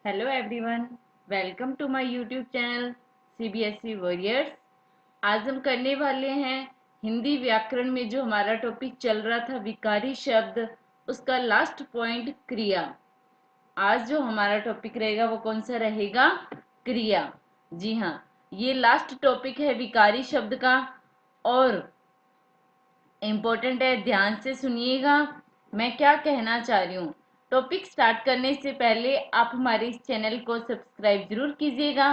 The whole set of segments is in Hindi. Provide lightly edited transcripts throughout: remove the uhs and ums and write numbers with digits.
Hello everyone, welcome to my YouTube channel CBSE warriors. आज हम करने वाले हैं हिंदी व्याकरण में जो हमारा टॉपिक चल रहा था विकारी शब्द, उसका लास्ट पॉइंट क्रिया। आज जो हमारा टॉपिक रहेगा वो कौन सा रहेगा? क्रिया। जी हाँ, ये लास्ट टॉपिक है विकारी शब्द का और इम्पोर्टेंट है, ध्यान से सुनिएगा मैं क्या कहना चाह रही हूँ। टॉपिक स्टार्ट करने से पहले आप हमारे इस चैनल को सब्सक्राइब जरूर कीजिएगा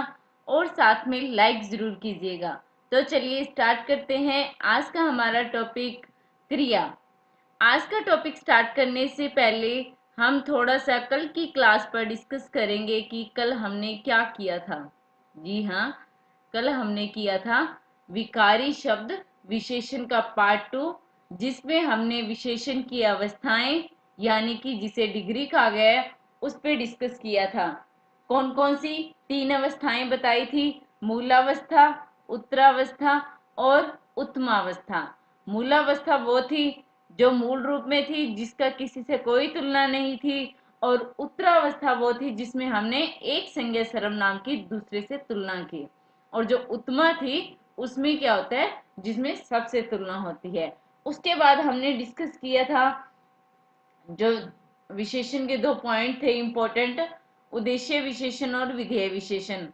और साथ में लाइक जरूर कीजिएगा। तो चलिए स्टार्ट करते हैं आज का हमारा टॉपिक क्रिया। आज का टॉपिक स्टार्ट करने से पहले हम थोड़ा सा कल की क्लास पर डिस्कस करेंगे कि कल हमने क्या किया था। जी हाँ, कल हमने किया था विकारी शब्द विशेषण का पार्ट 2, जिसमें हमने विशेषण की अवस्थाएं यानी कि जिसे डिग्री कहा गया है उस पर डिस्कस किया था। कौन कौन सी 3 अवस्थाएं बताई थी? मूलावस्था, उत्तरावस्था और उत्तमावस्था। मूलावस्था वो थी जो मूल रूप में थी, जिसका किसी से कोई तुलना नहीं थी, और उत्तरावस्था वो थी जिसमें हमने एक संज्ञा सर्वनाम की दूसरे से तुलना की। और जो उत्तमा थी उसमें क्या होता है? जिसमें सबसे तुलना होती है। उसके बाद हमने डिस्कस किया था जो विशेषण के 2 पॉइंट थे इंपॉर्टेंट, उद्देश्य विशेषण और विधेय विशेषण।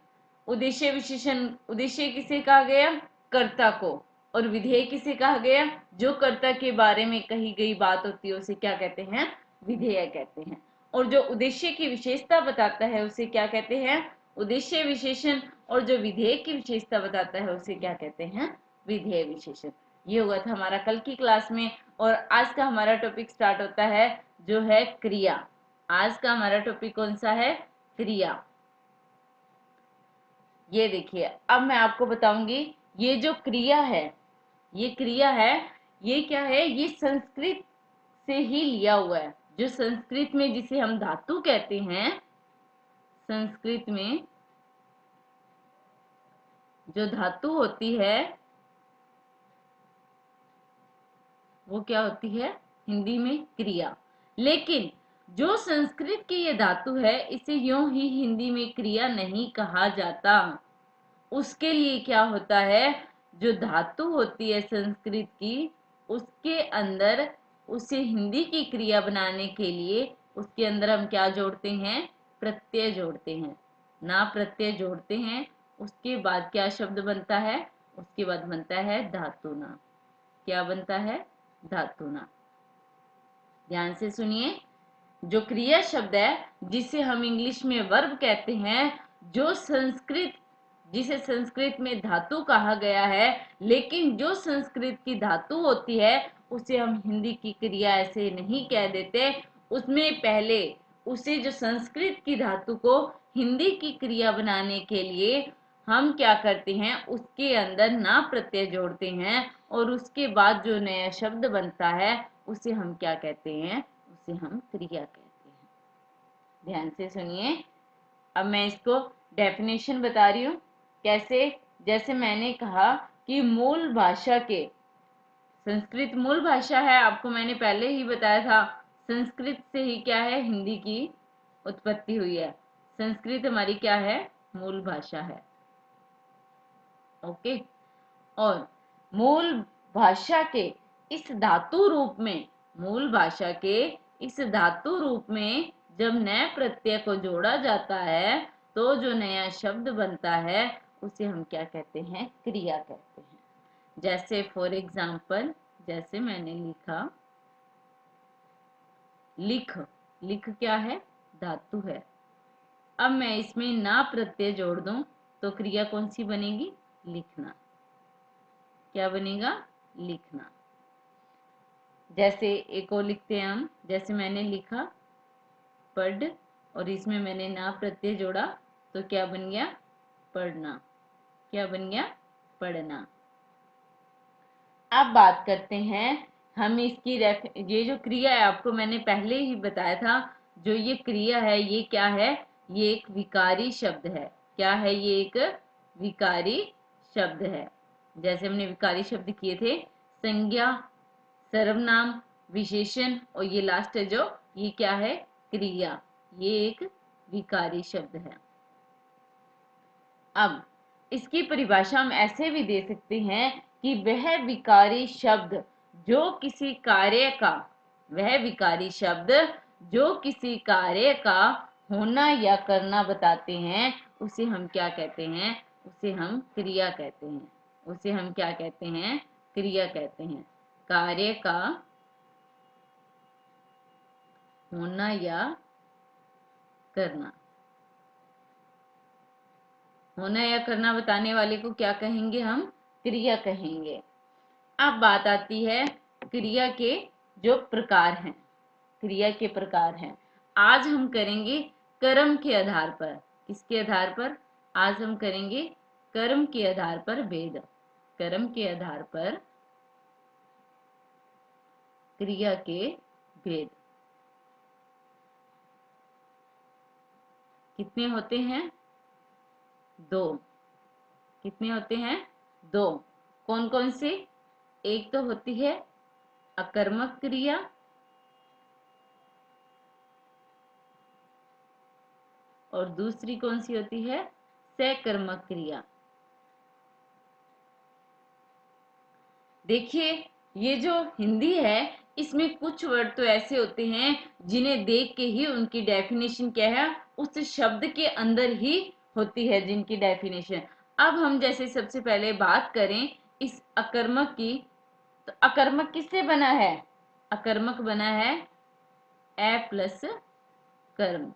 उद्देश्य विशेषण, उद्देश्य किसे कहा गया? कर्ता को। और विधेय किसे कहा गया? जो कर्ता के बारे में कही गई बात होती है उसे क्या कहते हैं? विधेय कहते हैं। और जो उद्देश्य की विशेषता बताता है उसे क्या कहते हैं? उद्देश्य विशेषण। और जो विधेय की विशेषता बताता है उसे क्या कहते हैं? विधेय विशेषण। ये हुआ था हमारा कल की क्लास में। और आज का हमारा टॉपिक स्टार्ट होता है जो है क्रिया। आज का हमारा टॉपिक कौन सा है? क्रिया। ये देखिए, अब मैं आपको बताऊंगी ये जो क्रिया है, ये क्रिया है, ये क्या है? ये संस्कृत से ही लिया हुआ है। जो संस्कृत में जिसे हम धातु कहते हैं, संस्कृत में जो धातु होती है वो क्या होती है? हिंदी में क्रिया। लेकिन जो संस्कृत की ये धातु है इसे यूं ही हिंदी में क्रिया नहीं कहा जाता। उसके लिए क्या होता है? जो धातु होती है संस्कृत की, उसके अंदर उसे हिंदी की क्रिया बनाने के लिए उसके अंदर हम क्या जोड़ते हैं? प्रत्यय जोड़ते हैं। ना प्रत्यय जोड़ते हैं, उसके बाद क्या शब्द बनता है? उसके बाद बनता है धातु ना। क्या बनता है? धातु ना। ध्यान से सुनिए, जो क्रिया शब्द है जिसे हम इंग्लिश में वर्ब कहते हैं, जो संस्कृत जिसे संस्कृत में धातु कहा गया है, लेकिन जो संस्कृत की धातु होती है उसे हम हिंदी की क्रिया ऐसे नहीं कह देते। उसमें पहले उसे जो संस्कृत की धातु को हिंदी की क्रिया बनाने के लिए हम क्या करते हैं? उसके अंदर ना प्रत्यय जोड़ते हैं और उसके बाद जो नया शब्द बनता है उसे हम क्या कहते हैं? उसे हम क्रिया कहते हैं। ध्यान से सुनिए, अब मैं इसको डेफिनेशन बता रही हूँ। कैसे? जैसे मैंने कहा कि मूल भाषा के, संस्कृत मूल भाषा है, आपको मैंने पहले ही बताया था। संस्कृत से ही क्या है? हिंदी की उत्पत्ति हुई है। संस्कृत हमारी क्या है? मूल भाषा है। ओके। और मूल भाषा के इस धातु रूप में, मूल भाषा के इस धातु रूप में जब नए प्रत्यय को जोड़ा जाता है तो जो नया शब्द बनता है उसे हम क्या कहते हैं? क्रिया कहते हैं। जैसे फॉर एग्जाम्पल, जैसे मैंने लिखा, लिख। लिख क्या है? धातु है। अब मैं इसमें ना प्रत्यय जोड़ दूं तो क्रिया कौन सी बनेगी? लिखना। क्या बनेगा? लिखना। जैसे एक और लिखते हैं हम, जैसे मैंने लिखा पढ़, और इसमें मैंने ना प्रत्यय जोड़ा तो क्या बन गया? पढ़ना। क्या बन गया? पढ़ना। अब बात करते हैं हम इसकी ये जो क्रिया है आपको मैंने पहले ही बताया था, जो ये क्रिया है ये क्या है? ये एक विकारी शब्द है। क्या है? ये एक विकारी शब्द है। जैसे हमने विकारी शब्द किए थे, संज्ञा, सर्वनाम, विशेषण, और ये लास्ट है जो, ये क्या है? क्रिया। ये एक विकारी शब्द है। अब इसकी परिभाषा हम ऐसे भी दे सकते हैं कि वह विकारी शब्द जो किसी कार्य का, वह विकारी शब्द जो किसी कार्य का होना या करना बताते हैं, उसे हम क्या कहते हैं? उसे हम क्रिया कहते हैं। उसे हम क्या कहते हैं? क्रिया कहते हैं। कार्य का होना या करना, होना या करना बताने वाले को क्या कहेंगे? हम क्रिया कहेंगे। अब बात आती है क्रिया के जो प्रकार हैं। क्रिया के प्रकार हैं। आज हम करेंगे कर्म के आधार पर। किसके आधार पर? आज हम करेंगे कर्म के आधार पर भेद। कर्म के आधार पर क्रिया के भेद कितने होते हैं? दो। कितने होते हैं? दो। कौन कौन से? एक तो होती है अकर्मक क्रिया, और दूसरी कौन सी होती है? सकर्मक क्रिया। देखिए, ये जो हिंदी है, इसमें कुछ वर्ड तो ऐसे होते हैं जिन्हें देख के ही उनकी डेफिनेशन क्या है, उस शब्द के अंदर ही होती है जिनकी डेफिनेशन। अब हम जैसे सबसे पहले बात करें इस अकर्मक की, तो अकर्मक किससे बना है? अकर्मक बना है ए प्लस कर्म।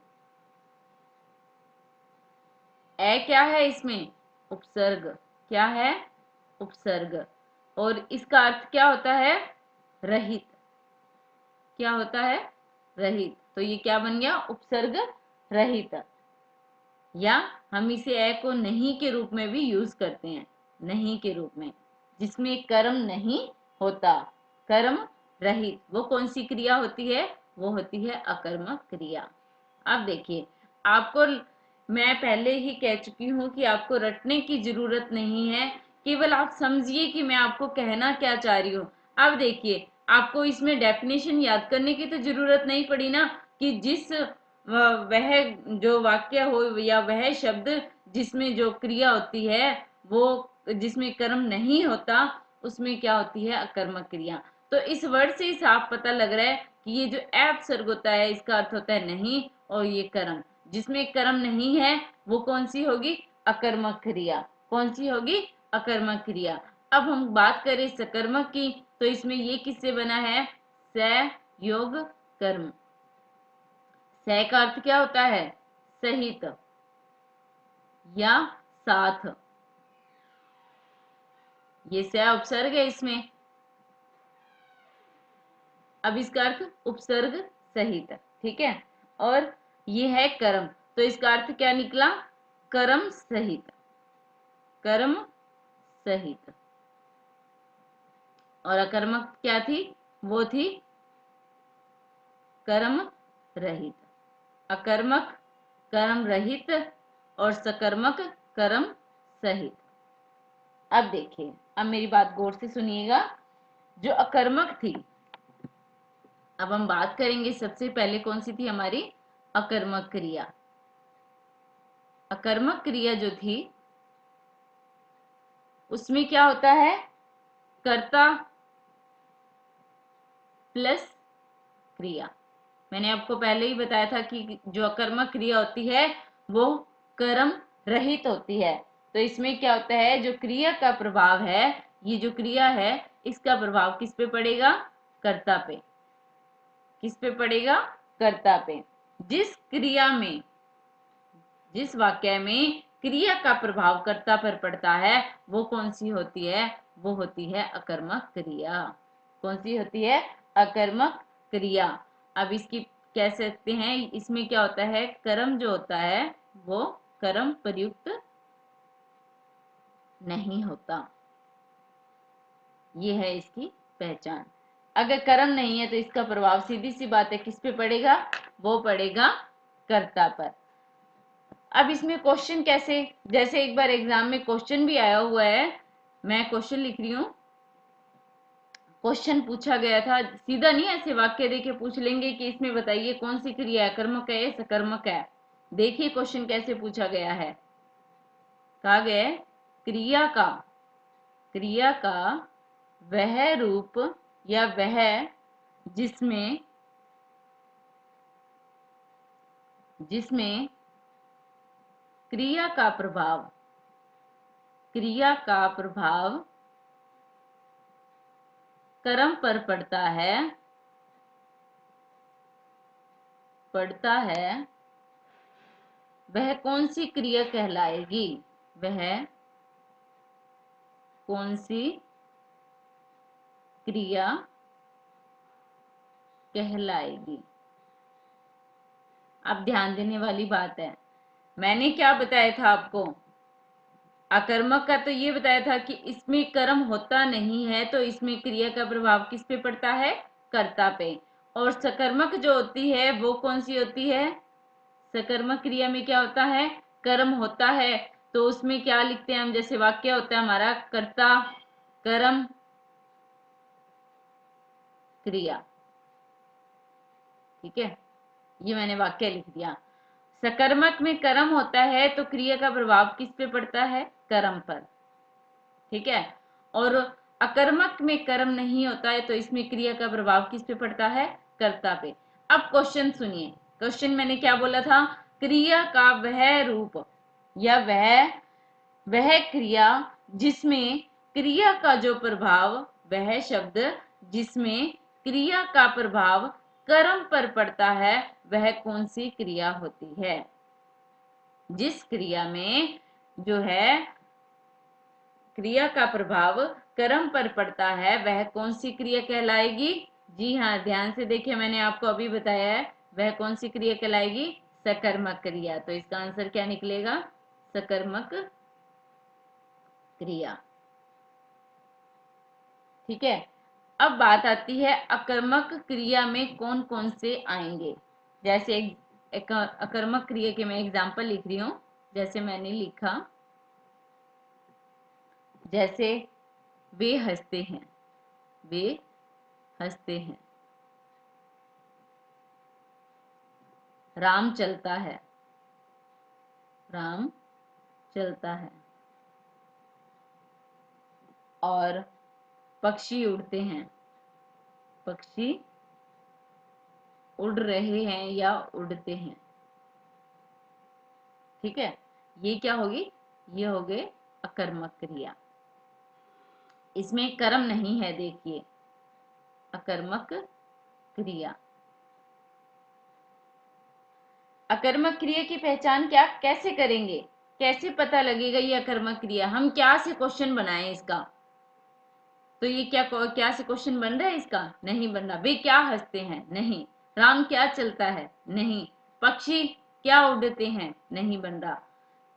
ए क्या है इसमें? उपसर्ग। क्या है? उपसर्ग। और इसका अर्थ क्या होता है? रहित। क्या होता है? रहित। तो ये क्या बन गया? उपसर्ग रहित। या हम इसे ए को नहीं के रूप में भी यूज करते हैं। नहीं के रूप में, जिसमें कर्म नहीं होता, कर्म रहित, वो कौन सी क्रिया होती है? वो होती है अकर्मक क्रिया। अब देखिए, आपको मैं पहले ही कह चुकी हूं कि आपको रटने की जरूरत नहीं है, केवल आप समझिए कि मैं आपको कहना क्या चाह रही हूँ। अब देखिए, आपको इसमें डेफिनेशन याद करने की तो जरूरत नहीं पड़ी ना, कि जिस वह जो वाक्य हो या वह शब्द जिसमें जो क्रिया होती है, वो जिसमें कर्म नहीं होता, उसमें क्या होती है? अकर्मक क्रिया। तो इस वर्ड से ही साफ पता लग रहा है कि ये जो अपसर्ग होता है, इसका अर्थ होता है नहीं, और ये कर्म, जिसमें कर्म नहीं है, वो कौन सी होगी? अकर्मक क्रिया। कौन सी होगी? अकर्मक क्रिया। अब हम बात करें सकर्मक की, तो इसमें ये किससे बना है? स योग कर्म। स का अर्थ क्या होता है? सहित या साथ। ये स उपसर्ग है इसमें। अब इसका अर्थ उपसर्ग सहित। ठीक है। और ये है कर्म, तो इसका अर्थ क्या निकला? कर्म सहित। कर्म सहित। और अकर्मक क्या थी? वो थी कर्म रहित। अकर्मक कर्म रहित और सकर्मक कर्म सहित। अब देखिए, अब मेरी बात गौर से सुनिएगा। जो अकर्मक थी, अब हम बात करेंगे सबसे पहले कौन सी थी हमारी? अकर्मक क्रिया। अकर्मक क्रिया जो थी, उसमें क्या होता है? कर्ता प्लस क्रिया। मैंने आपको पहले ही बताया था कि जो अकर्मक क्रिया होती है वो कर्म रहित होती है। तो इसमें क्या होता है? जो क्रिया का प्रभाव है, ये जो क्रिया है, इसका प्रभाव किस पे पड़ेगा? कर्ता पे। किस पे पड़ेगा? कर्ता पे। जिस क्रिया में, जिस वाक्य में क्रिया का प्रभाव कर्ता पर पड़ता है, वो कौन सी होती है? वो होती है अकर्मक क्रिया। कौन सी होती है? अकर्मक क्रिया। अब इसकी कह सकते हैं, इसमें क्या होता है? कर्म जो होता है वो कर्म प्रयुक्त नहीं होता। ये है इसकी पहचान। अगर कर्म नहीं है तो इसका प्रभाव सीधी सी बात है किस पे पड़ेगा? वो पड़ेगा कर्ता पर। अब इसमें क्वेश्चन कैसे, जैसे एक बार एग्जाम में क्वेश्चन भी आया हुआ है, मैं क्वेश्चन लिख रही हूँ। क्वेश्चन पूछा गया था, सीधा नहीं, ऐसे वाक्य देके पूछ लेंगे कि इसमें बताइए कौन सी क्रिया है, कर्मक है या सकर्मक है। देखिए क्वेश्चन कैसे पूछा गया है। कहा गया है क्रिया का वह रूप या वह जिसमें जिसमें क्रिया का प्रभाव कर्म पर पड़ता है वह कौन सी क्रिया कहलाएगी? वह कौन सी क्रिया कहलाएगी? अब ध्यान देने वाली बात है, मैंने क्या बताया था आपको? अकर्मक का तो ये बताया था कि इसमें कर्म होता नहीं है, तो इसमें क्रिया का प्रभाव किस पे पड़ता है? कर्ता पे। और सकर्मक जो होती है वो कौन सी होती है? सकर्मक क्रिया में क्या होता है? कर्म होता है। तो उसमें क्या लिखते हैं हम? जैसे वाक्य होता है हमारा, कर्ता कर्म क्रिया। ठीक है, ये मैंने वाक्य लिख दिया। सकर्मक में कर्म होता है तो क्रिया का प्रभाव किस पे पड़ता है? कर्म पर। ठीक है, और अकर्मक में कर्म नहीं होता है तो इसमें क्रिया का प्रभाव किस पे पड़ता है? कर्ता पे। अब क्वेश्चन सुनिए, क्वेश्चन मैंने क्या बोला था? क्रिया का वह रूप या वह क्रिया जिसमें क्रिया का जो प्रभाव, वह शब्द जिसमें क्रिया का प्रभाव कर्म पर पड़ता है, वह कौन सी क्रिया होती है? जिस क्रिया में जो है क्रिया का प्रभाव कर्म पर पड़ता है, वह कौन सी क्रिया कहलाएगी? जी हाँ, ध्यान से देखिए, मैंने आपको अभी बताया है, वह कौन सी क्रिया कहलाएगी? सकर्मक क्रिया। तो इसका आंसर क्या निकलेगा? सकर्मक क्रिया। ठीक है, अब बात आती है अकर्मक क्रिया में कौन कौन से आएंगे। जैसे एक अकर्मक क्रिया के मैं एग्जांपल लिख रही हूं, जैसे मैंने लिखा, जैसे वे हंसते हैं, वे हंसते हैं। राम चलता है, राम चलता है। और पक्षी उड़ते हैं, पक्षी उड़ रहे हैं या उड़ते हैं। ठीक है, ये क्या होगी? ये हो गए अकर्मक क्रिया। इसमें कर्म नहीं है, देखिए, अकर्मक क्रिया। अकर्मक क्रिया की पहचान क्या कैसे करेंगे? कैसे पता लगेगा ये अकर्मक क्रिया? हम क्या से क्वेश्चन बनाएं इसका? तो ये क्या से क्वेश्चन बन रहा है इसका? नहीं बन रहा। वे क्या हंसते हैं? नहीं। राम क्या चलता है? नहीं। पक्षी क्या उड़ते हैं? नहीं बन रहा।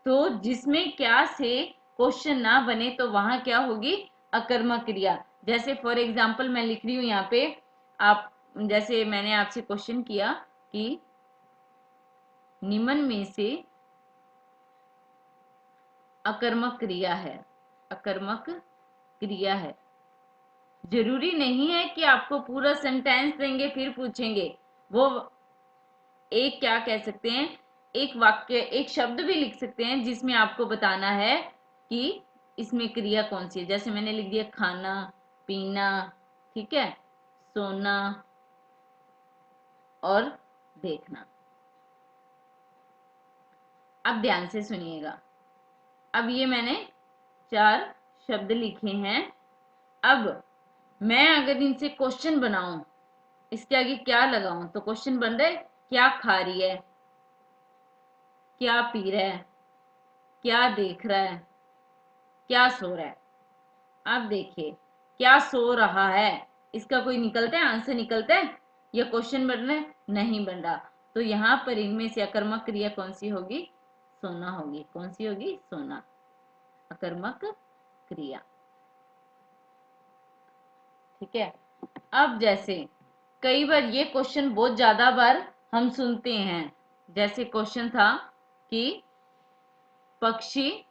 तो जिसमें क्या से क्वेश्चन ना बने तो वहां क्या होगी? अकर्मक क्रिया। जैसे फॉर एग्जाम्पल मैं लिख रही हूं यहाँ पे, आप जैसे मैंने आपसे क्वेश्चन किया कि निम्न में से अकर्मक क्रिया है, अकर्मक क्रिया है। जरूरी नहीं है कि आपको पूरा सेंटेंस देंगे फिर पूछेंगे। वो एक क्या कह सकते हैं, एक वाक्य, एक शब्द भी लिख सकते हैं जिसमें आपको बताना है कि इसमें क्रिया कौन सी है। जैसे मैंने लिख दिया खाना पीना, ठीक है, सोना और देखना। अब ध्यान से सुनिएगा, अब ये मैंने 4 शब्द लिखे हैं। अब मैं अगर इनसे क्वेश्चन बनाऊं, इसके आगे क्या लगाऊं तो क्वेश्चन बन रहा है, क्या खा रही है, क्या पी रहा है, क्या देख रहा है, क्या सो रहा है। अब देखिए, क्या सो रहा है, इसका कोई निकलता है, आंसर निकलता है? या क्वेश्चन बन रहा है? नहीं बन रहा। तो यहाँ पर इनमें से अकर्मक क्रिया कौन सी होगी? सोना होगी। कौन सी होगी? सोना, अकर्मक क्रिया। ठीक है, अब जैसे कई बार ये क्वेश्चन बहुत ज्यादा बार हम सुनते हैं। जैसे क्वेश्चन था कि पक्षी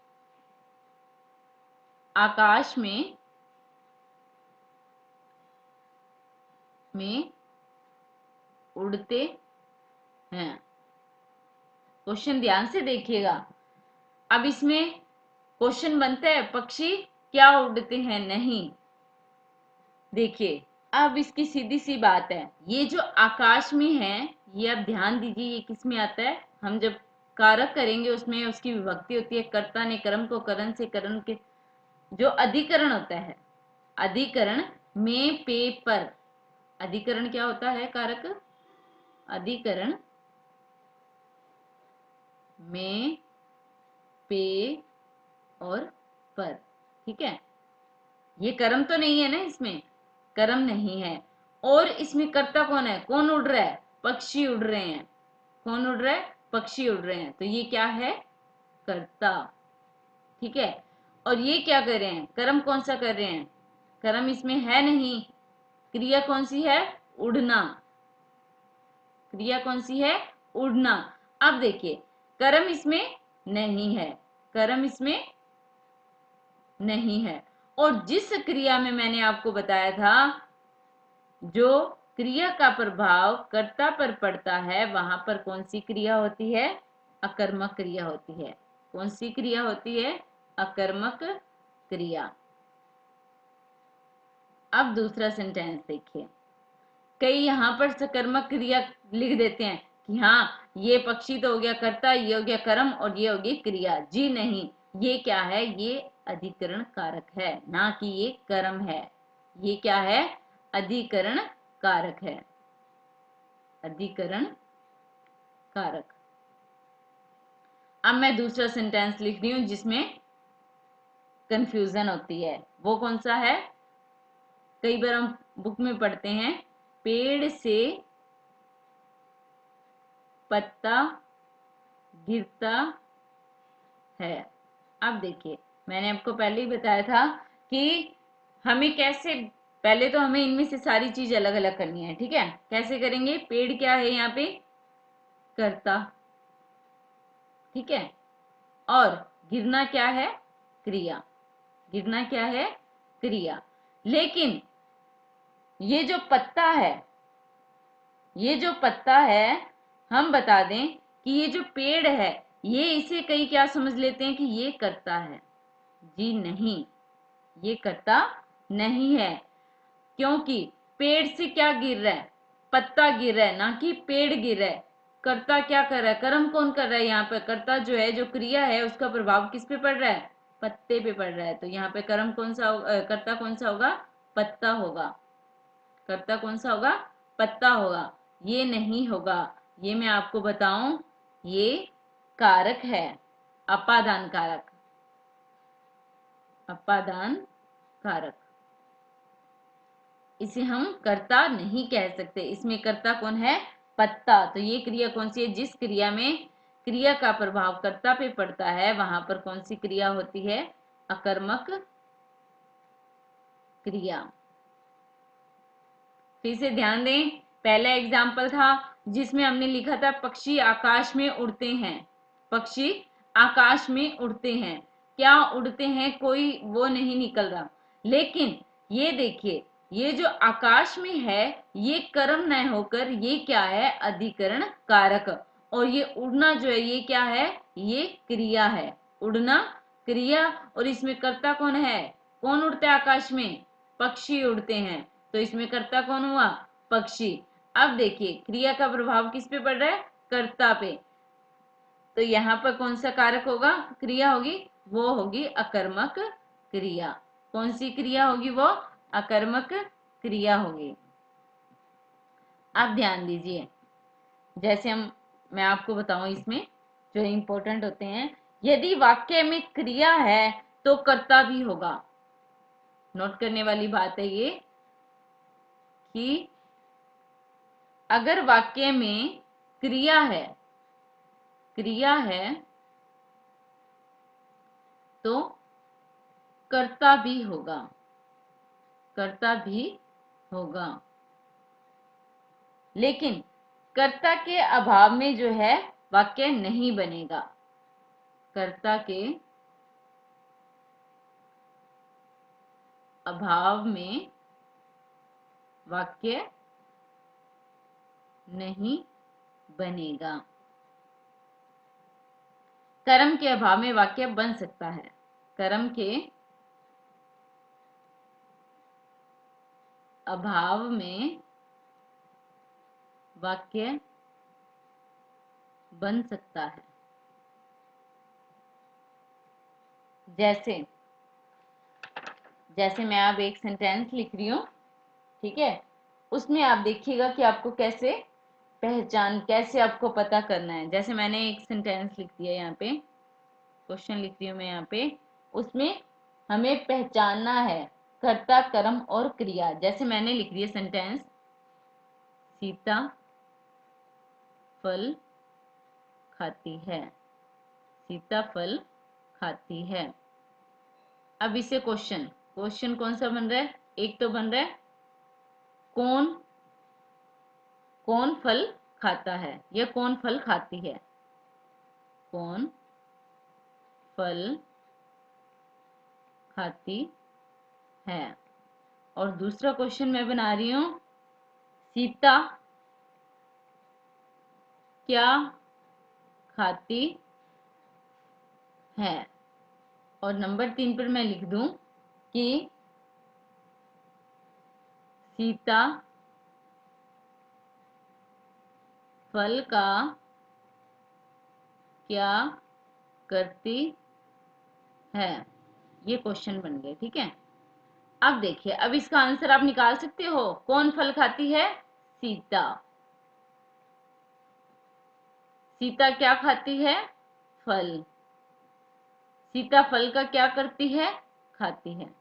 आकाश में उड़ते हैं। क्वेश्चन ध्यान से देखिएगा। अब इसमें क्वेश्चन बनता है पक्षी क्या उड़ते हैं? नहीं। देखिए अब इसकी सीधी सी बात है, ये जो आकाश में है, ये अब ध्यान दीजिए, ये किस में आता है? हम जब कारक करेंगे उसमें उसकी विभक्ति होती है, कर्ता ने कर्म को करण से, करण के जो अधिकरण होता है, अधिकरण में पे पर। अधिकरण क्या होता है? कारक। अधिकरण में पे और पर, ठीक है। ये कर्म तो नहीं है ना, इसमें कर्म नहीं है। और इसमें कर्ता कौन है? कौन उड़ रहा है? पक्षी उड़ रहे हैं। कौन उड़ रहा है? पक्षी उड़ रहे हैं। तो ये क्या है? कर्ता, ठीक है। और ये क्या कर रहे हैं? कर्म कौन सा कर रहे हैं? कर्म इसमें है नहीं। क्रिया कौन सी है? उड़ना। क्रिया कौन सी है? उड़ना। अब देखिए कर्म इसमें नहीं है, कर्म इसमें नहीं है। और जिस क्रिया में मैंने आपको बताया था जो क्रिया का प्रभाव कर्ता पर पड़ता है, वहां पर कौन सी क्रिया होती है? अकर्मक क्रिया होती है। कौन सी क्रिया होती है? अकर्मक क्रिया। अब दूसरा सेंटेंस देखिए, कई यहां पर सकर्मक क्रिया लिख देते हैं कि हाँ ये पक्षी तो हो गया कर्ता, ये हो गया कर्म और ये हो गई क्रिया। जी नहीं, ये क्या है? ये अधिकरण कारक है, ना कि ये कर्म है। ये क्या है? अधिकरण कारक है। अधिकरण कारक। अब मैं दूसरा सेंटेंस लिख रही हूं जिसमें कंफ्यूजन होती है। वो कौन सा है? कई बार हम बुक में पढ़ते हैं, पेड़ से पत्ता गिरता है। अब देखिए मैंने आपको पहले ही बताया था कि हमें कैसे, पहले तो हमें इनमें से सारी चीज अलग अलग करनी है, ठीक है। कैसे करेंगे? पेड़ क्या है यहाँ पे? कर्ता, ठीक है। और गिरना क्या है? क्रिया। गिरना क्या है? क्रिया। लेकिन ये जो पत्ता है, ये जो पत्ता है, हम बता दें कि ये जो पेड़ है, ये इसे कई क्या समझ लेते हैं कि ये कर्ता है। जी नहीं, ये कर्ता नहीं है। क्योंकि पेड़ से क्या गिर रहा है? पत्ता गिर रहा है, ना कि पेड़ गिर रहा है। कर्ता क्या कर रहा है? कर्म कौन कर रहा है? यहाँ पे कर्ता जो है, जो क्रिया है, उसका प्रभाव किस पे पड़ रहा है? पत्ते पे पड़ रहा है। तो यहाँ पे कर्म कौन सा कर्ता कौन सा होगा? पत्ता होगा। कर्ता कौन सा होगा? पत्ता होगा। ये नहीं होगा, ये मैं आपको बताऊं, ये कारक है, अपादान कारक। अपादान कारक। इसे हम कर्ता नहीं कह सकते। इसमें कर्ता कौन है? पत्ता। तो ये क्रिया कौन सी है? जिस क्रिया में क्रिया का प्रभाव कर्ता पे पड़ता है, वहां पर कौन सी क्रिया होती है? अकर्मक क्रिया। फिर से ध्यान दें, पहला एग्जाम्पल था जिसमें हमने लिखा था पक्षी आकाश में उड़ते हैं। पक्षी आकाश में उड़ते हैं। क्या उड़ते हैं? कोई वो नहीं निकल रहा। लेकिन ये देखिए, ये जो आकाश में है, ये कर्म न होकर ये क्या है? अधिकरण कारक। और ये उड़ना जो है, ये क्या है? ये क्रिया है। उड़ना क्रिया। और इसमें कर्ता कौन है? कौन उड़ते हैं आकाश में? पक्षी उड़ते हैं। तो इसमें कर्ता कौन हुआ? पक्षी। अब देखिए क्रिया का प्रभाव किस पे पड़ रहा है? कर्ता पे। तो यहां पर कौन सा कारक होगा? क्रिया होगी, वो होगी अकर्मक क्रिया। कौन सी क्रिया होगी? वो अकर्मक क्रिया होगी। अब ध्यान दीजिए, जैसे मैं आपको बताऊं इसमें जो इंपॉर्टेंट होते हैं, यदि वाक्य में क्रिया है तो कर्ता भी होगा। नोट करने वाली बात है ये कि अगर वाक्य में क्रिया है, क्रिया है तो कर्ता भी होगा। कर्ता भी होगा। लेकिन कर्ता के अभाव में जो है वाक्य नहीं बनेगा। कर्ता के अभाव में वाक्य नहीं बनेगा। कर्म के अभाव में वाक्य बन सकता है। कर्म के अभाव में वाक्य बन सकता है। जैसे जैसे मैं अब एक सेंटेंस लिख रही हूँ, ठीक है, उसमें आप देखिएगा कि आपको कैसे आपको पता करना है। जैसे मैंने एक सेंटेंस लिख दिया, यहाँ पे क्वेश्चन लिख रही हूँ मैं यहाँ पे, उसमें हमें पहचानना है कर्ता, कर्म और क्रिया। जैसे मैंने लिख दिया सेंटेंस, सीता फल खाती है, सीता फल खाती है। अब इसे क्वेश्चन कौन सा बन रहा है? एक तो बन रहा है कौन फल खाता है या कौन फल खाती है, कौन फल खाती है। और दूसरा क्वेश्चन मैं बना रही हूं, सीता क्या खाती है। और नंबर 3 पर मैं लिख दूं कि सीता फल का क्या करती है। ये क्वेश्चन बन गए, ठीक है। अब देखिए, अब इसका आंसर आप निकाल सकते हो। कौन फल खाती है? सीता। सीता क्या खाती है? फल। सीता फल का क्या करती है? खाती है।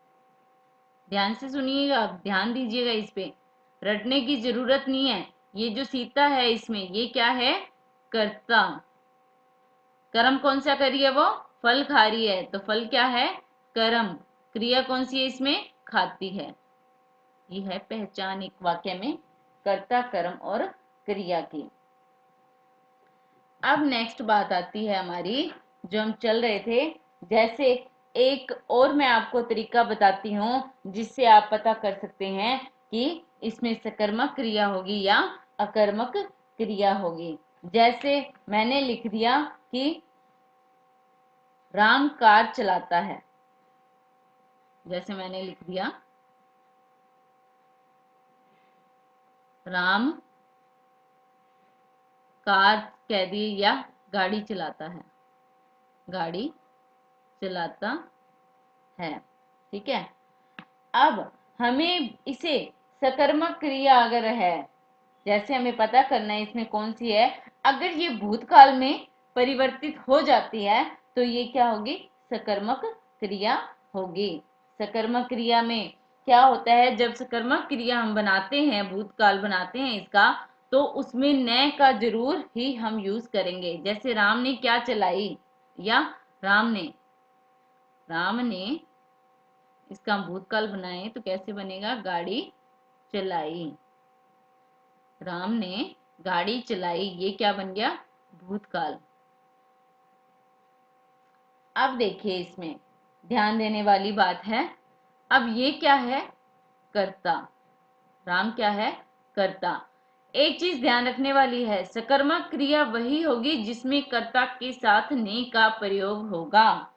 ध्यान से सुनिएगा, ध्यान दीजिएगा, इस पे रटने की जरूरत नहीं है। ये जो सीता है इसमें ये क्या है? कर्ता। कर्म कौन सा कर रही है? वो फल खा रही है, तो फल क्या है? कर्म। क्रिया कौन सी है इसमें? खाती है। ये है पहचान एक वाक्य में कर्ता, कर्म और क्रिया की। अब नेक्स्ट बात आती है हमारी, जो हम चल रहे थे। जैसे एक और मैं आपको तरीका बताती हूँ जिससे आप पता कर सकते हैं कि इसमें सकर्मक क्रिया होगी या अकर्मक क्रिया होगी। जैसे मैंने लिख दिया कि राम कार चलाता है। जैसे मैंने लिख दिया राम कार कह दिए या गाड़ी चलाता है, गाड़ी चलाता है, ठीक है। अब हमें इसे सकर्मक क्रिया अगर है, जैसे हमें पता करना है इसमें कौन सी है। अगर ये भूतकाल में परिवर्तित हो जाती है तो ये क्या होगी? सकर्मक क्रिया होगी। सकर्मक क्रिया में क्या होता है? जब सकर्मक क्रिया हम बनाते हैं, भूतकाल बनाते हैं इसका, तो उसमें न का जरूर ही हम यूज करेंगे। जैसे राम ने क्या चलाई, या राम ने इसका हम भूतकाल बनाए तो कैसे बनेगा? गाड़ी चलाई। राम ने गाड़ी चलाई, ये क्या बन गया? भूतकाल। अब देखिए, इसमें ध्यान देने वाली बात है। अब ये क्या है? कर्ता। राम क्या है? कर्ता। एक चीज ध्यान रखने वाली है, सकर्मक क्रिया वही होगी जिसमें कर्ता के साथ ने का प्रयोग होगा।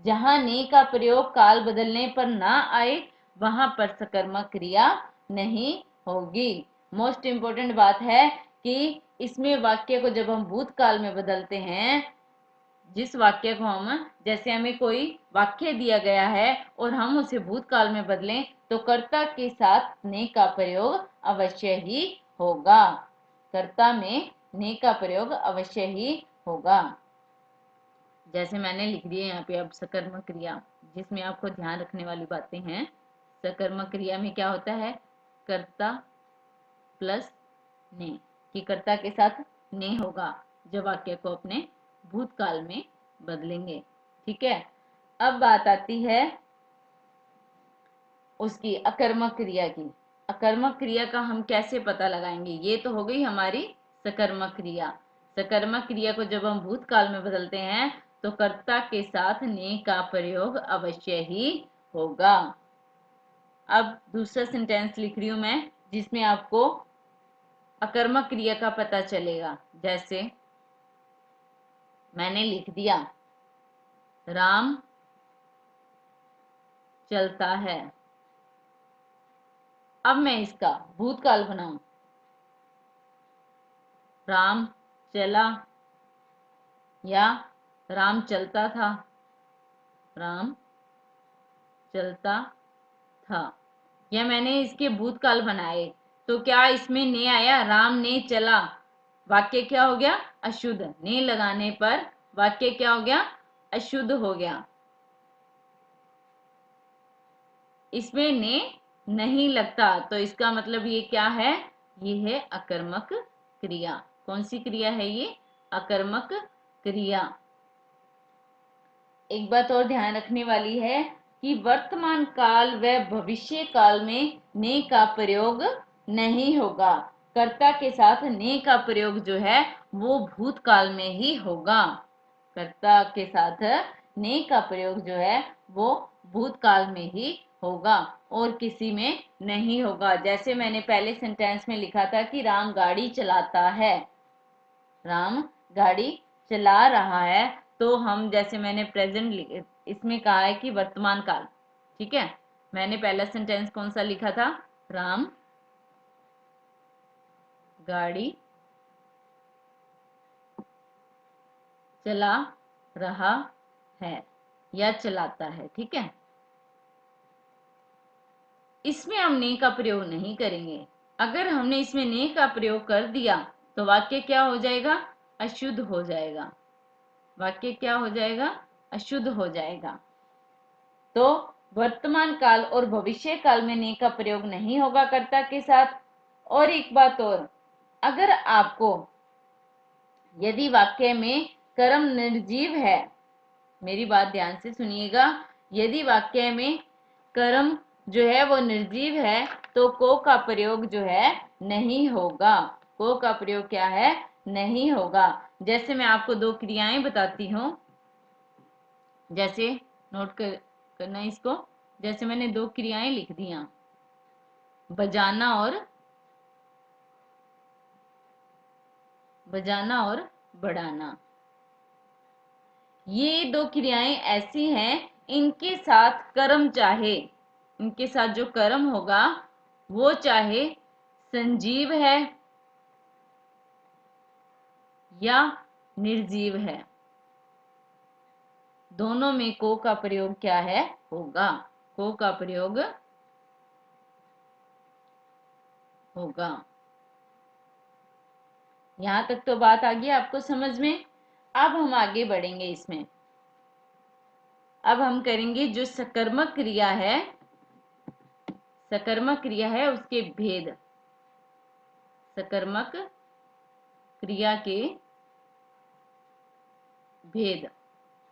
जहां ने का प्रयोग काल बदलने पर ना आए वहां पर सकर्मक क्रिया नहीं होगी। मोस्ट इंपोर्टेंट बात है कि इसमें वाक्य को जब हम भूतकाल में बदलते हैं, जिस वाक्य को हम, जैसे हमें कोई वाक्य दिया गया है और हम उसे भूतकाल में बदलें, तो कर्ता के साथ ने का प्रयोग अवश्य ही होगा। कर्ता में ने का प्रयोग अवश्य ही होगा। जैसे मैंने लिख दिया यहाँ पे अब सकर्मक क्रिया, जिसमें आपको ध्यान रखने वाली बातें हैं। सकर्मक क्रिया में क्या होता है? कर्ता प्लस ने, कि कर्ता के साथ ने होगा जब वाक्य को अपने भूतकाल में बदलेंगे, ठीक है। अब बात आती है उसकी अकर्मक क्रिया की। अकर्मक क्रिया का हम कैसे पता लगाएंगे? ये तो हो गई हमारी सकर्मक क्रिया। सकर्मक क्रिया को जब हम भूतकाल में बदलते हैं तो कर्ता के साथ ने का प्रयोग अवश्य ही होगा। अब दूसरा सेंटेंस लिख रही हूं मैं जिसमें आपको अकर्मक क्रिया का पता चलेगा। जैसे मैंने लिख दिया राम चलता है। अब मैं इसका भूतकाल बनाऊं, राम चला या राम चलता था, राम चलता था, या मैंने इसके भूतकाल बनाए तो क्या इसमें ने आया, राम ने चला, वाक्य क्या हो गया, अशुद्ध। ने लगाने पर वाक्य क्या हो गया, अशुद्ध हो गया। इसमें ने नहीं लगता तो इसका मतलब ये क्या है, ये है अकर्मक क्रिया। कौन सी क्रिया है ये, अकर्मक क्रिया। एक बात और ध्यान रखने वाली है कि वर्तमान काल व भविष्य काल में ने का प्रयोग नहीं होगा। कर्ता के साथ ने का प्रयोग जो है वो भूतकाल में ही होगा। कर्ता के साथ ने का प्रयोग जो है वो भूतकाल में ही होगा और किसी में नहीं होगा। जैसे मैंने पहले सेंटेंस में लिखा था कि राम गाड़ी चलाता है, राम गाड़ी चला रहा है, तो हम जैसे मैंने प्रेजेंट इसमें कहा है कि वर्तमान काल, ठीक है। मैंने पहला सेंटेंस कौन सा लिखा था, राम गाड़ी चला रहा है या चलाता है, ठीक है। इसमें हम ने का प्रयोग नहीं करेंगे। अगर हमने इसमें ने का प्रयोग कर दिया तो वाक्य क्या हो जाएगा, अशुद्ध हो जाएगा। वाक्य क्या हो जाएगा, अशुद्ध हो जाएगा। तो वर्तमान काल और भविष्य काल में ने का प्रयोग नहीं होगा कर्ता के साथ। और एक बात और, अगर आपको यदि वाक्य में कर्म निर्जीव है, मेरी बात ध्यान से सुनिएगा, यदि वाक्य में कर्म जो है वो निर्जीव है तो को का प्रयोग जो है नहीं होगा। को का प्रयोग क्या है, नहीं होगा। जैसे मैं आपको दो क्रियाएं बताती हूं, जैसे नोट करना इसको। जैसे मैंने दो क्रियाएं लिख दिया, बजाना और बढ़ाना। ये दो क्रियाएं ऐसी हैं, इनके साथ कर्म चाहे, इनके साथ जो कर्म होगा वो चाहे संजीव है या निर्जीव है, दोनों में को का प्रयोग क्या है, होगा। को का प्रयोग होगा। यहां तक तो बात आ गई आपको समझ में। अब हम आगे बढ़ेंगे इसमें। अब हम करेंगे जो सकर्मक क्रिया है, सकर्मक क्रिया है उसके भेद। सकर्मक क्रिया के भेद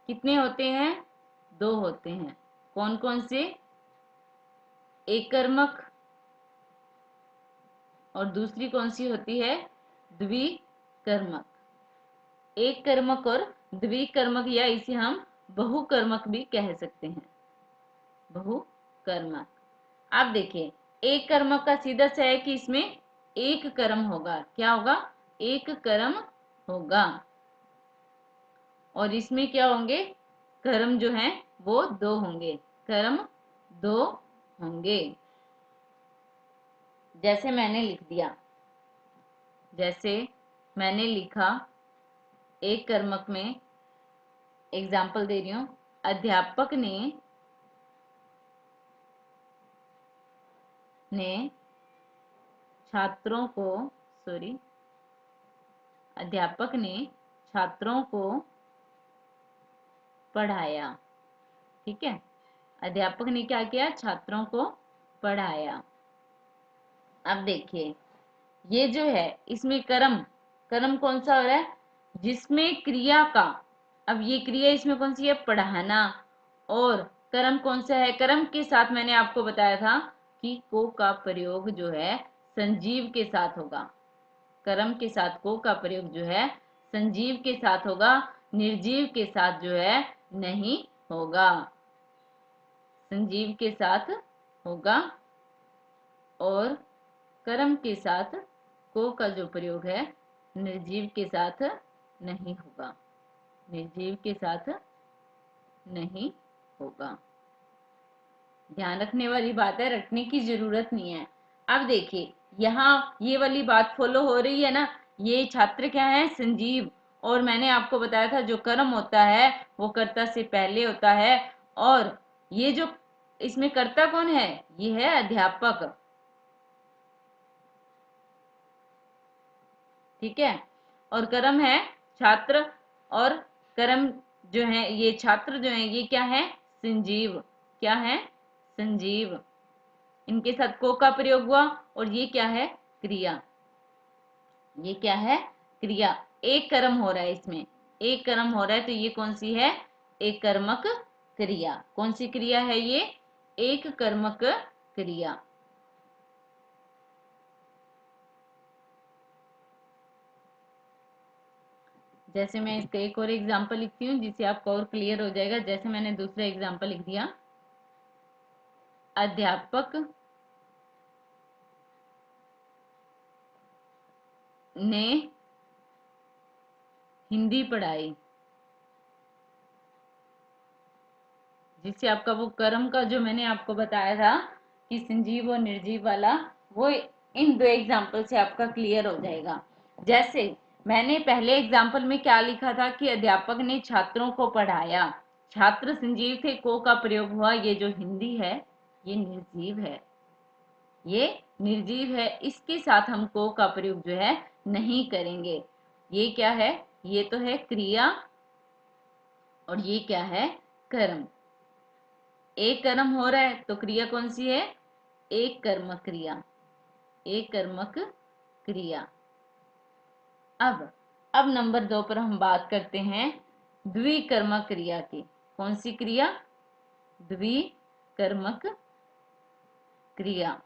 कितने होते हैं, दो होते हैं। कौन कौन से, एक कर्मक और दूसरी कौन सी होती है, द्विकर्मक। एक कर्मक और द्विकर्मक, या इसे हम बहुकर्मक भी कह सकते हैं, बहुकर्मक। आप देखिए, एक कर्मक का सीधा सा है कि इसमें एक कर्म होगा। क्या होगा, एक कर्म होगा। और इसमें क्या होंगे, कर्म जो हैं वो दो होंगे, कर्म दो होंगे। जैसे मैंने लिख दिया, जैसे मैंने लिखा, एक कर्मक में एग्जाम्पल दे रही हूं, अध्यापक ने छात्रों को, सॉरी, अध्यापक ने छात्रों को पढ़ाया, ठीक है। अध्यापक ने क्या किया, छात्रों को पढ़ाया। अब देखिए, ये जो है इसमें कर्म, कर्म कौन सा हो रहा है, जिसमें क्रिया का, अब ये क्रिया इसमें कौन सी है, पढ़ाना। और कर्म कौन सा है, कर्म के साथ मैंने आपको बताया था कि को का प्रयोग जो है संजीव के साथ होगा। कर्म के साथ को का प्रयोग जो है संजीव के साथ होगा, निर्जीव के साथ जो है नहीं होगा। संजीव के साथ होगा और कर्म के साथ को का जो प्रयोग है निर्जीव के साथ नहीं होगा, निर्जीव के साथ नहीं होगा। ध्यान रखने वाली बात है, रटने की जरूरत नहीं है। अब देखिए यहाँ ये वाली बात फॉलो हो रही है ना। ये छात्र क्या है? संजीव। और मैंने आपको बताया था जो कर्म होता है वो कर्ता से पहले होता है। और ये जो इसमें कर्ता कौन है? ये है अध्यापक। ठीक है। और कर्म है छात्र। और कर्म जो है, ये छात्र जो है ये क्या है? संजीव। क्या है? संजीव। इनके साथ को का प्रयोग हुआ। और ये क्या है? क्रिया। ये क्या है? क्रिया। एक कर्म हो रहा है इसमें। एक कर्म हो रहा है तो ये कौन सी है? एक कर्मक क्रिया। कौन सी क्रिया है ये? एक कर्मक क्रिया। जैसे मैं इसका एक और एग्जांपल लिखती हूँ जिससे आपको और क्लियर हो जाएगा। जैसे मैंने दूसरा एग्जांपल लिख दिया, अध्यापक ने हिंदी पढ़ाई। जिससे आपका वो कर्म का जो मैंने आपको बताया था कि संजीव और निर्जीव वाला, वो इन दो एग्जाम्पल से आपका क्लियर हो जाएगा। जैसे मैंने पहले एग्जाम्पल में क्या लिखा था कि अध्यापक ने छात्रों को पढ़ाया। छात्र संजीव थे, को का प्रयोग हुआ। ये जो हिंदी है ये निर्जीव है। ये निर्जीव है, इसके साथ हम को का प्रयोग जो है नहीं करेंगे। ये क्या है? ये तो है क्रिया। और ये क्या है? कर्म। एक कर्म हो रहा है तो क्रिया कौन सी है? एक कर्मक क्रिया। एक कर्मक क्रिया। अब नंबर 2 पर हम बात करते हैं द्विकर्मक क्रिया की। कौन सी क्रिया? द्विकर्मक क्रिया।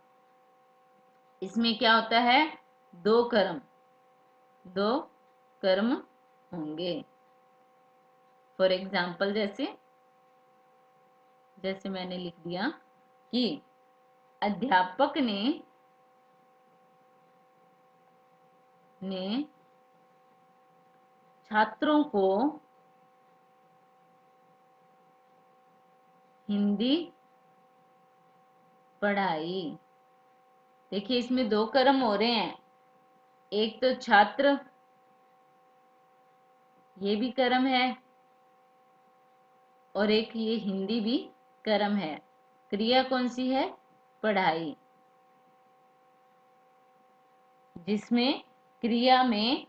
इसमें क्या होता है? दो कर्म। दो कर्म होंगे। फॉर एग्जाम्पल जैसे जैसे मैंने लिख दिया कि अध्यापक ने छात्रों को हिंदी पढ़ाई। देखिए इसमें दो कर्म हो रहे हैं। एक तो छात्र, ये भी कर्म है। और एक ये हिंदी भी कर्म है। क्रिया कौन सी है? पढ़ाई। जिसमें क्रिया में,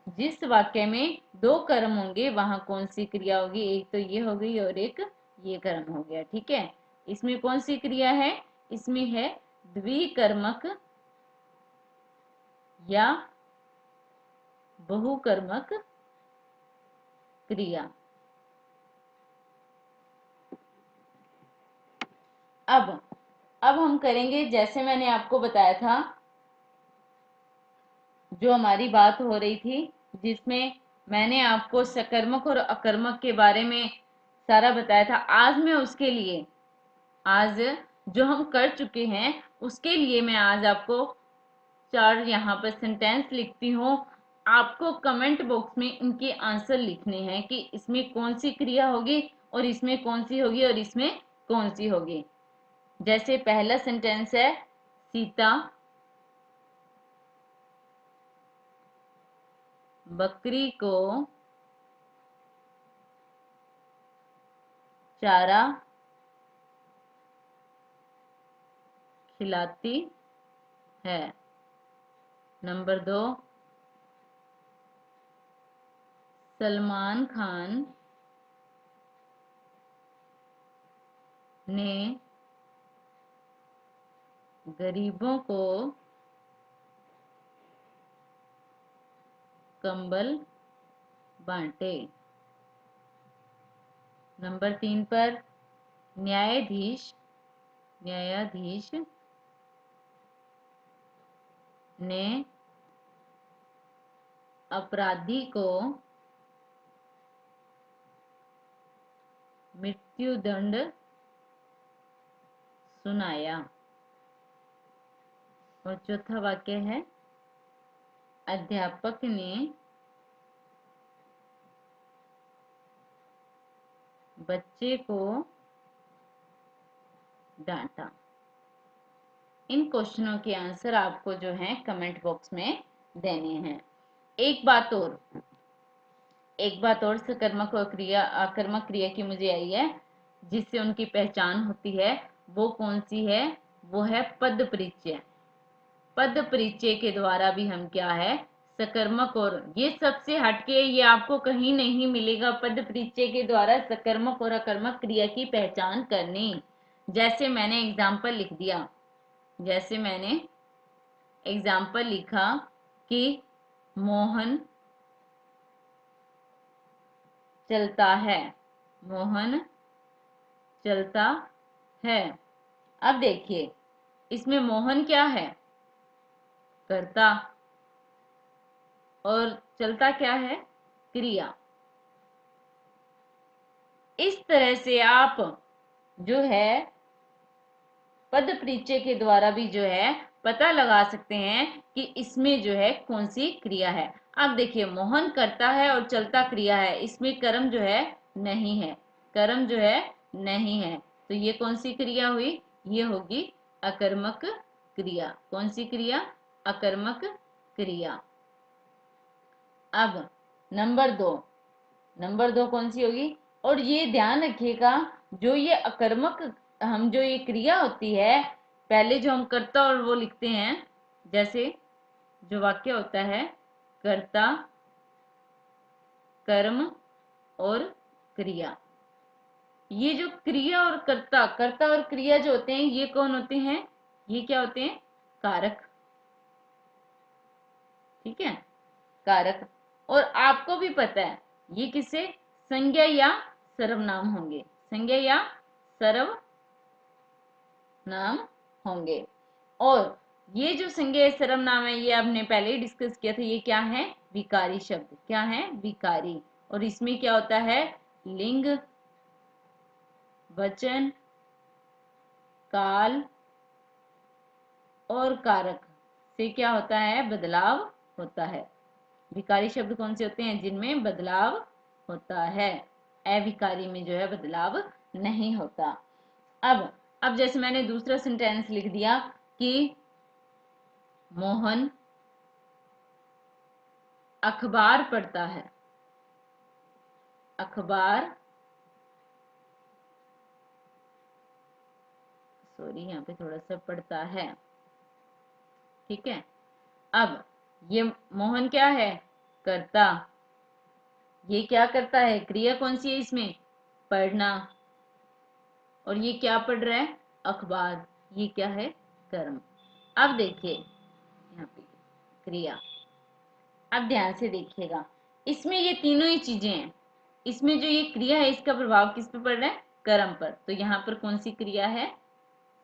जिस वाक्य में दो कर्म होंगे वहां कौन सी क्रिया होगी? एक तो ये हो गई और एक ये कर्म हो गया। ठीक है। इसमें कौन सी क्रिया है? इसमें है द्विकर्मक या बहुकर्मक क्रिया। अब अब हम करेंगे जैसे मैंने आपको बताया था, जो हमारी बात हो रही थी जिसमें मैंने आपको सकर्मक और अकर्मक के बारे में सारा बताया था। आज मैं उसके लिए, आज जो हम कर चुके हैं उसके लिए मैं आज आपको 4 यहाँ पर सेंटेंस लिखती हूँ। आपको कमेंट बॉक्स में इनके आंसर लिखने हैं कि इसमें कौन सी क्रिया होगी और इसमें कौन सी होगी और इसमें कौन सी होगी। जैसे पहला सेंटेंस है, सीता बकरी को चारा खिलाती है। नंबर 2, सलमान खान ने गरीबों को कंबल बांटे। नंबर 3 पर, न्यायाधीश न्यायाधीश ने अपराधी को मृत्युदंड सुनाया। और चौथा वाक्य है, अध्यापक ने बच्चे को डांटा। इन क्वेश्चनों के आंसर आपको जो है कमेंट बॉक्स में देने हैं। एक बात और सकर्मक और क्रिया आकर्मक क्रिया की मुझे आई है जिससे उनकी पहचान होती है, वो कौन सी है? वो है पद परिचय। पद परिचय के द्वारा भी हम क्या है, सकर्मक और, ये सबसे हटके, ये आपको कहीं नहीं मिलेगा पद परिचय के द्वारा सकर्मक और अकर्मक क्रिया की पहचान करनी। जैसे मैंने एग्जाम्पल लिखा कि मोहन चलता है, मोहन चलता है। अब देखिए इसमें मोहन क्या है? कर्ता, और चलता क्या है? क्रिया। इस तरह से आप जो है पद परिचय के द्वारा भी जो है पता लगा सकते हैं कि इसमें जो है कौन सी क्रिया है। अब देखिए मोहन करता है और चलता क्रिया है, इसमें कर्म जो है नहीं है, कर्म जो है नहीं है, तो ये कौन सी क्रिया हुई? ये होगी अकर्मक क्रिया। कौन सी क्रिया? अकर्मक क्रिया। अब नंबर दो कौन सी होगी? और ये ध्यान रखिएगा, जो ये अकर्मक, हम जो ये क्रिया होती है, पहले जो हम कर्ता और वो लिखते हैं, जैसे जो वाक्य होता है कर्ता, कर्म और क्रिया, ये जो क्रिया और कर्ता और क्रिया जो होते हैं, ये कौन होते हैं? ये क्या होते हैं? कारक। ठीक है, कारक। और आपको भी पता है ये किससे? संज्ञा या सर्वनाम होंगे, संज्ञा या सर्वनाम होंगे। और ये जो संज्ञा या सर्वनाम है, ये आपने पहले ही डिस्कस किया था, ये क्या है? विकारी शब्द। क्या है? विकारी। और इसमें क्या होता है? लिंग, वचन, काल और कारक से क्या होता है? बदलाव होता है। विकारी शब्द कौन से होते हैं? जिनमें बदलाव होता है। अविकारी में जो है बदलाव नहीं होता। अब जैसे मैंने दूसरा सेंटेंस लिख दिया कि मोहन अखबार पढ़ता है, अखबार, सॉरी यहाँ पे थोड़ा सा पढ़ता है। ठीक है, अब ये मोहन क्या है? करता। ये क्या करता है? क्रिया कौन सी है इसमें? पढ़ना। और ये क्या पढ़ रहा है? अखबार। ये क्या है? कर्म। अब देखिए यहाँ पे क्रिया, अब ध्यान से देखिएगा, इसमें ये तीनों ही चीजें हैं। इसमें जो ये क्रिया है, इसका प्रभाव किस पे पड़ रहा है? कर्म पर। तो यहाँ पर कौन सी क्रिया है?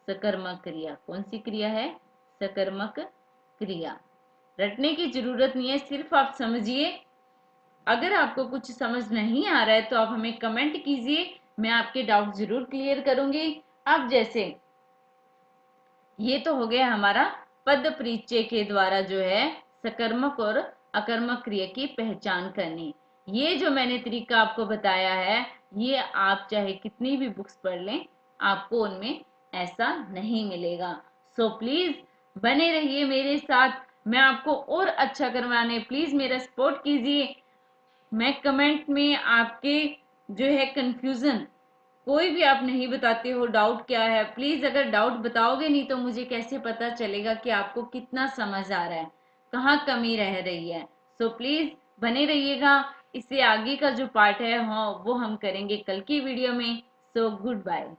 सकर्मक क्रिया। कौन सी क्रिया है? सकर्मक क्रिया। रटने की जरूरत नहीं है, सिर्फ आप समझिए। अगर आपको कुछ समझ नहीं आ रहा है तो आप हमें कमेंट कीजिए, मैं आपके डाउट जरूर क्लियर करूंगी। अब जैसे ये तो हो गया हमारा पद परिचय के द्वारा जो है सकर्मक और अकर्मक क्रिया की पहचान करनी। ये जो मैंने तरीका आपको बताया है, ये आप चाहे कितनी भी बुक्स पढ़ लें, आपको उनमें ऐसा नहीं मिलेगा। सो प्लीज बने रहिए मेरे साथ, मैं आपको और अच्छा करवाने, प्लीज मेरा सपोर्ट कीजिए। मैं कमेंट में आपके जो है कंफ्यूजन, कोई भी आप नहीं बताते हो डाउट क्या है, प्लीज अगर डाउट बताओगे नहीं तो मुझे कैसे पता चलेगा कि आपको कितना समझ आ रहा है, कहाँ कमी रह रही है। सो प्लीज बने रहिएगा। इससे आगे का जो पार्ट है हाँ वो हम करेंगे कल की वीडियो में। So good bye.